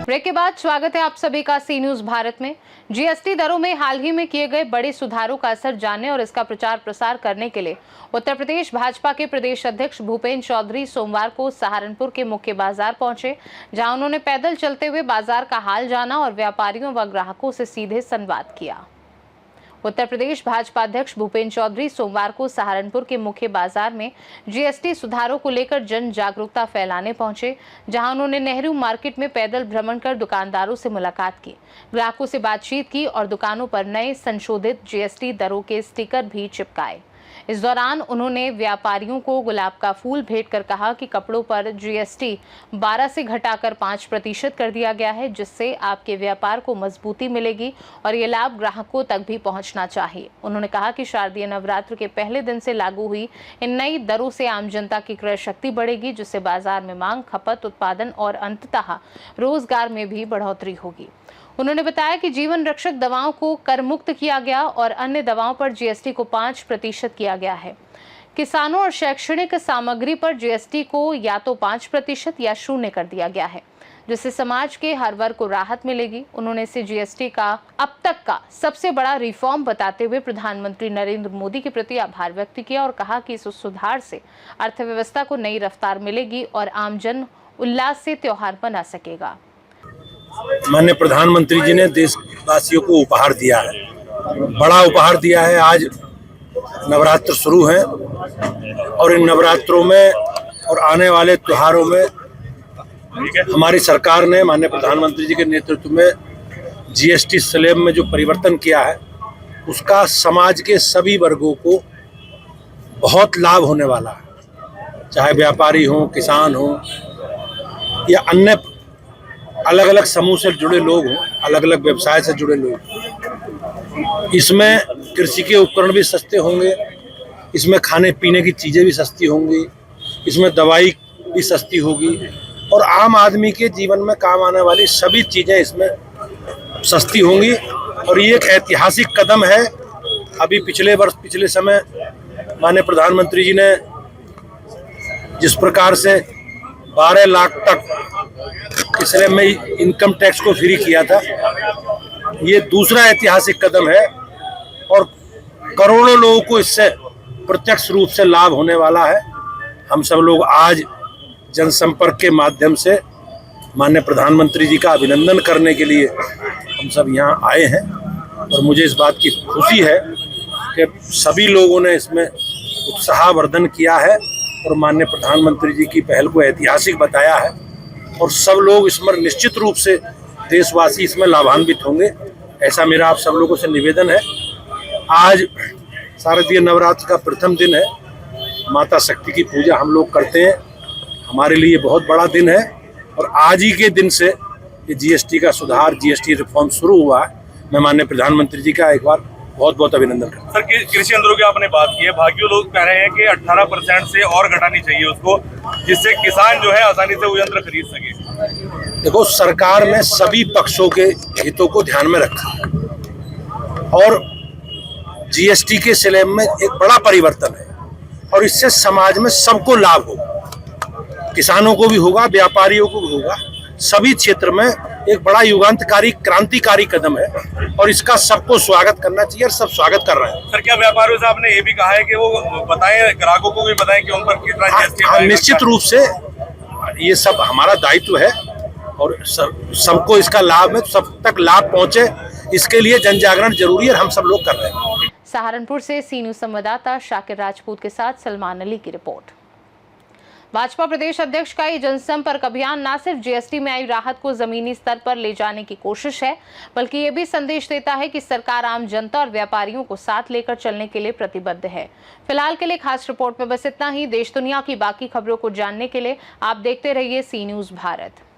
Break के बाद स्वागत है आप सभी का सी न्यूज भारत में। जीएसटी दरों में हाल ही में किए गए बड़े सुधारों का असर जानने और इसका प्रचार प्रसार करने के लिए उत्तर प्रदेश भाजपा के प्रदेश अध्यक्ष भूपेंद्र चौधरी सोमवार को सहारनपुर के मुख्य बाजार पहुंचे, जहां उन्होंने पैदल चलते हुए बाजार का हाल जाना और व्यापारियों व ग्राहकों से सीधे संवाद किया। उत्तर प्रदेश भाजपा अध्यक्ष भूपेंद्र चौधरी सोमवार को सहारनपुर के मुख्य बाजार में जीएसटी सुधारों को लेकर जन जागरूकता फैलाने पहुंचे, जहां उन्होंने नेहरू मार्केट में पैदल भ्रमण कर दुकानदारों से मुलाकात की, ग्राहकों से बातचीत की और दुकानों पर नए संशोधित जीएसटी दरों के स्टिकर भी चिपकाए। इस दौरान उन्होंने व्यापारियों को गुलाब का फूल भेंट कर कहा कि कपड़ों पर जीएसटी 12 से घटाकर 5% कर दिया गया है, जिससे आपके व्यापार को मजबूती मिलेगी और ये लाभ ग्राहकों तक भी पहुंचना चाहिए। उन्होंने कहा कि शारदीय नवरात्र के पहले दिन से लागू हुई इन नई दरों से आम जनता की क्रय शक्ति बढ़ेगी, जिससे बाजार में मांग, खपत, उत्पादन और अंततः रोजगार में भी बढ़ोतरी होगी। उन्होंने बताया कि जीवन रक्षक दवाओं को कर मुक्त किया गया और अन्य दवाओं पर जीएसटी को 5% किया गया है। किसानों और शैक्षणिक सामग्री पर जीएसटी को या तो 5% या 0 कर दिया गया है, जिससे समाज के हर वर्ग को राहत मिलेगी। उन्होंने इसे जीएसटी का अब तक का सबसे बड़ा रिफॉर्म बताते हुए प्रधानमंत्री नरेंद्र मोदी के प्रति आभार व्यक्त किया और कहा कि इस सुधार से अर्थव्यवस्था को नई रफ्तार मिलेगी और आमजन उल्लास से त्योहार मना सकेगा। माननीय प्रधानमंत्री जी ने देशवासियों को उपहार दिया है, बड़ा उपहार दिया है। आज नवरात्र शुरू हैं और इन नवरात्रों में और आने वाले त्योहारों में हमारी सरकार ने माननीय प्रधानमंत्री जी के नेतृत्व में जीएसटी स्लैब में जो परिवर्तन किया है, उसका समाज के सभी वर्गों को बहुत लाभ होने वाला है। चाहे व्यापारी हो, किसान हो या अन्य अलग अलग समूह से जुड़े लोग हों, अलग अलग व्यवसाय से जुड़े लोग। इसमें कृषि के उपकरण भी सस्ते होंगे, इसमें खाने पीने की चीज़ें भी सस्ती होंगी, इसमें दवाई भी सस्ती होगी और आम आदमी के जीवन में काम आने वाली सभी चीज़ें इसमें सस्ती होंगी। और ये एक ऐतिहासिक कदम है। अभी पिछले समय माननीय प्रधानमंत्री जी ने जिस प्रकार से 12 लाख तक इसलिए में इनकम टैक्स को फ्री किया था, ये दूसरा ऐतिहासिक कदम है और करोड़ों लोगों को इससे प्रत्यक्ष रूप से लाभ होने वाला है। हम सब लोग आज जनसंपर्क के माध्यम से माननीय प्रधानमंत्री जी का अभिनंदन करने के लिए हम सब यहाँ आए हैं और मुझे इस बात की खुशी है कि सभी लोगों ने इसमें उत्साहवर्धन किया है और माननीय प्रधानमंत्री जी की पहल को ऐतिहासिक बताया है और सब लोग इसमें निश्चित रूप से देशवासी इसमें लाभान्वित होंगे, ऐसा मेरा आप सब लोगों से निवेदन है। आज शारदीय नवरात्र का प्रथम दिन है, माता शक्ति की पूजा हम लोग करते हैं, हमारे लिए बहुत बड़ा दिन है और आज ही के दिन से ये जीएसटी का सुधार, जीएसटी रिफॉर्म शुरू हुआ है। मैं माननीय प्रधानमंत्री जी का एक बार बहुत बहुत अभिनंदन करता हूं। सर, कृषि यंत्रों की आपने बात की है, भाग्य लोग कह रहे हैं कि 18% से और घटानी चाहिए उसको, जिससे किसान जो है आसानी से वो यंत्र खरीद सके। देखो, सरकार ने सभी पक्षों के हितों को ध्यान में रखा है और जीएसटी के स्लैब में एक बड़ा परिवर्तन है और इससे समाज में सबको लाभ होगा, किसानों को भी होगा, व्यापारियों को भी होगा। सभी क्षेत्र में एक बड़ा युगांतकारी, क्रांतिकारी कदम है और इसका सबको स्वागत करना चाहिए और सब स्वागत कर रहे हैं। सर, क्या व्यापारियों से आपने ये भी कहा है कि वो बताएं, ग्राहकों को भी बताएं कि उन पर कितना जीएसटी हाँ, निश्चित रूप से ये सब हमारा दायित्व है और सबको इसका लाभ है, सब तक लाभ पहुंचे, इसके लिए जन जागरण जरूरी है और हम सब लोग कर रहे हैं। सहारनपुर से सी न्यूज संवाददाता शाकिर राजपूत के साथ सलमान अली की रिपोर्ट। भाजपा प्रदेश अध्यक्ष का ये जनसंपर्क अभियान न सिर्फ जीएसटी में आई राहत को जमीनी स्तर पर ले जाने की कोशिश है, बल्कि ये भी संदेश देता है कि सरकार आम जनता और व्यापारियों को साथ लेकर चलने के लिए प्रतिबद्ध है। फिलहाल के लिए खास रिपोर्ट में बस इतना ही। देश दुनिया की बाकी खबरों को जानने के लिए आप देखते रहिए सी न्यूज भारत।